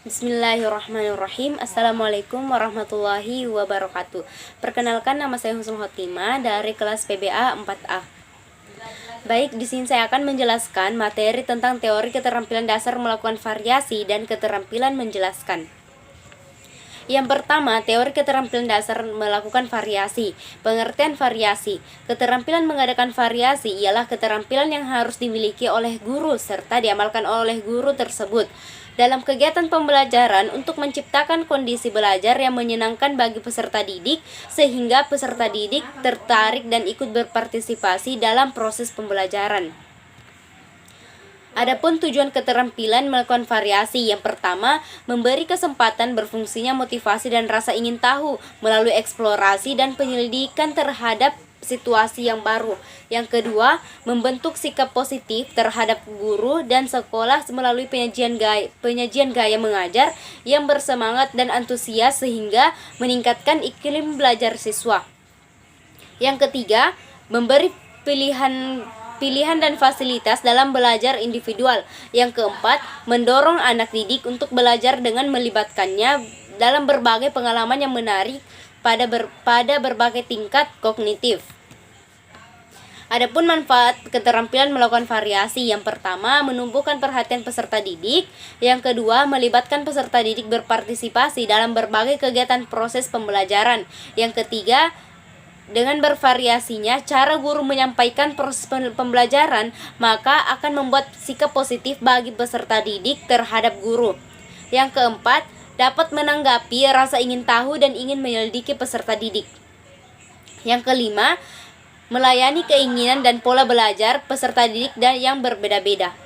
Bismillahirrahmanirrahim. Assalamualaikum warahmatullahi wabarakatuh. Perkenalkan, nama saya Husnul Khotimah dari kelas PBA 4A. Baik, di sini saya akan menjelaskan materi tentang teori keterampilan dasar melakukan variasi dan keterampilan menjelaskan. Yang pertama, teori keterampilan dasar melakukan variasi. Pengertian variasi. Keterampilan mengadakan variasi ialah keterampilan yang harus dimiliki oleh guru serta diamalkan oleh guru tersebut dalam kegiatan pembelajaran untuk menciptakan kondisi belajar yang menyenangkan bagi peserta didik sehingga peserta didik tertarik dan ikut berpartisipasi dalam proses pembelajaran. Adapun tujuan keterampilan melakukan variasi, yang pertama, memberi kesempatan berfungsinya motivasi dan rasa ingin tahu melalui eksplorasi dan penyelidikan terhadap situasi yang baru. Yang kedua, membentuk sikap positif terhadap guru dan sekolah melalui penyajian gaya mengajar yang bersemangat dan antusias sehingga meningkatkan iklim belajar siswa. Yang ketiga, memberi pilihan dan fasilitas dalam belajar individual. Yang keempat, mendorong anak didik untuk belajar dengan melibatkannya dalam berbagai pengalaman yang menarik pada berbagai tingkat kognitif. Adapun manfaat keterampilan melakukan variasi, yang pertama, menumbuhkan perhatian peserta didik. Yang kedua, melibatkan peserta didik berpartisipasi dalam berbagai kegiatan proses pembelajaran. Yang ketiga, dengan bervariasinya cara guru menyampaikan proses pembelajaran, maka akan membuat sikap positif bagi peserta didik terhadap guru. Yang keempat, dapat menanggapi rasa ingin tahu dan ingin menyelidiki peserta didik. Yang kelima, melayani keinginan dan pola belajar peserta didik yang berbeda-beda.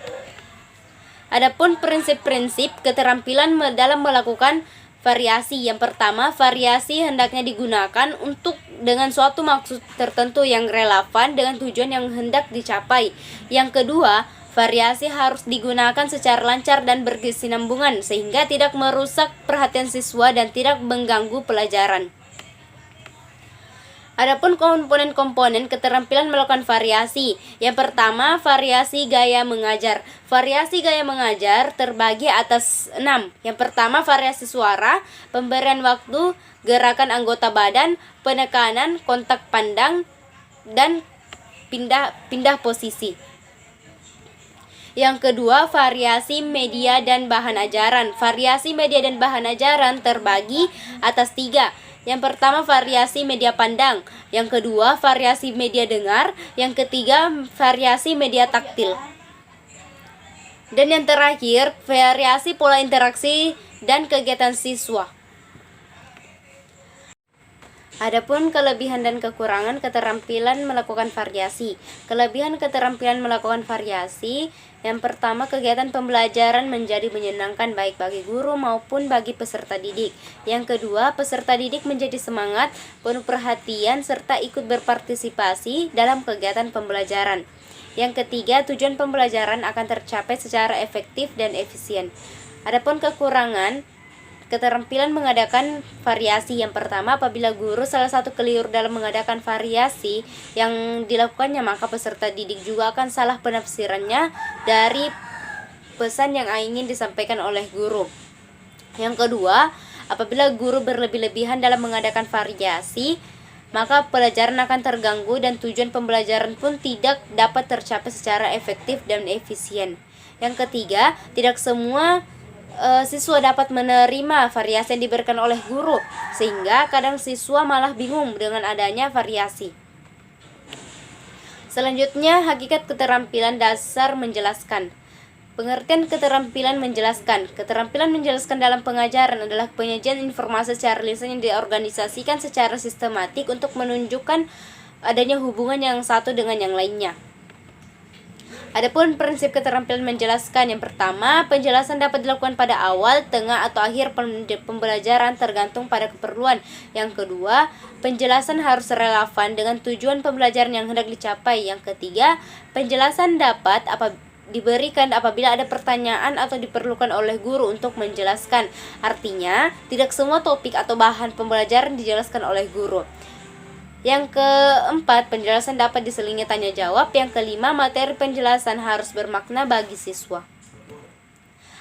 Adapun prinsip-prinsip keterampilan dalam melakukan variasi. Yang pertama, variasi hendaknya digunakan untuk dengan suatu maksud tertentu yang relevan dengan tujuan yang hendak dicapai. Yang kedua, variasi harus digunakan secara lancar dan berkesinambungan sehingga tidak merusak perhatian siswa dan tidak mengganggu pelajaran. Adapun komponen-komponen keterampilan melakukan variasi. Yang pertama, variasi gaya mengajar. Variasi gaya mengajar terbagi atas 6. Yang pertama, variasi suara, pemberian waktu, gerakan anggota badan, penekanan, kontak pandang, dan pindah posisi. Yang kedua, variasi media dan bahan ajaran. Variasi media dan bahan ajaran terbagi atas 3. Yang pertama, variasi media pandang. Yang kedua, variasi media dengar. Yang ketiga, variasi media taktil. Dan yang terakhir, variasi pola interaksi dan kegiatan siswa. Adapun kelebihan dan kekurangan keterampilan melakukan variasi. Kelebihan keterampilan melakukan variasi, yang pertama, kegiatan pembelajaran menjadi menyenangkan baik bagi guru maupun bagi peserta didik. Yang kedua, peserta didik menjadi semangat, penuh perhatian, serta ikut berpartisipasi dalam kegiatan pembelajaran. Yang ketiga, tujuan pembelajaran akan tercapai secara efektif dan efisien. Adapun kekurangan keterampilan mengadakan variasi, yang pertama, apabila guru salah satu keliru dalam mengadakan variasi yang dilakukannya, maka peserta didik juga akan salah penafsirannya dari pesan yang ingin disampaikan oleh guru. Yang kedua, apabila guru berlebih-lebihan dalam mengadakan variasi, maka pelajaran akan terganggu dan tujuan pembelajaran pun tidak dapat tercapai secara efektif dan efisien. Yang ketiga, tidak semua siswa dapat menerima variasi yang diberikan oleh guru, sehingga kadang siswa malah bingung dengan adanya variasi. Selanjutnya, hakikat keterampilan dasar menjelaskan. Pengertian keterampilan menjelaskan. Keterampilan menjelaskan dalam pengajaran adalah penyajian informasi secara lisan yang diorganisasikan secara sistematik untuk menunjukkan adanya hubungan yang satu dengan yang lainnya. Adapun prinsip keterampilan menjelaskan, yang pertama, penjelasan dapat dilakukan pada awal, tengah, atau akhir pembelajaran tergantung pada keperluan. Yang kedua, penjelasan harus relevan dengan tujuan pembelajaran yang hendak dicapai. Yang ketiga, penjelasan dapat diberikan apabila ada pertanyaan atau diperlukan oleh guru untuk menjelaskan. Artinya, tidak semua topik atau bahan pembelajaran dijelaskan oleh guru. Yang keempat, penjelasan dapat diselingi tanya jawab. Yang kelima, materi penjelasan harus bermakna bagi siswa.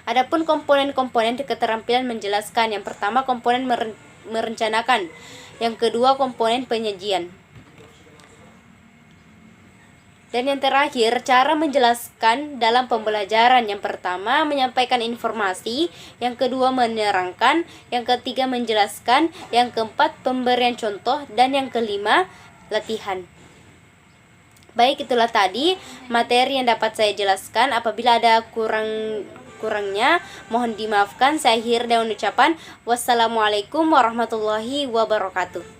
Adapun komponen-komponen keterampilan menjelaskan. Yang pertama, komponen merencanakan. Yang kedua, komponen penyajian. Dan yang terakhir, cara menjelaskan dalam pembelajaran. Yang pertama, menyampaikan informasi. Yang kedua, menerangkan. Yang ketiga, menjelaskan. Yang keempat, pemberian contoh. Dan yang kelima, latihan. Baik, itulah tadi materi yang dapat saya jelaskan. Apabila ada kurangnya, mohon dimaafkan. Saya akhiri dengan ucapan wassalamualaikum warahmatullahi wabarakatuh.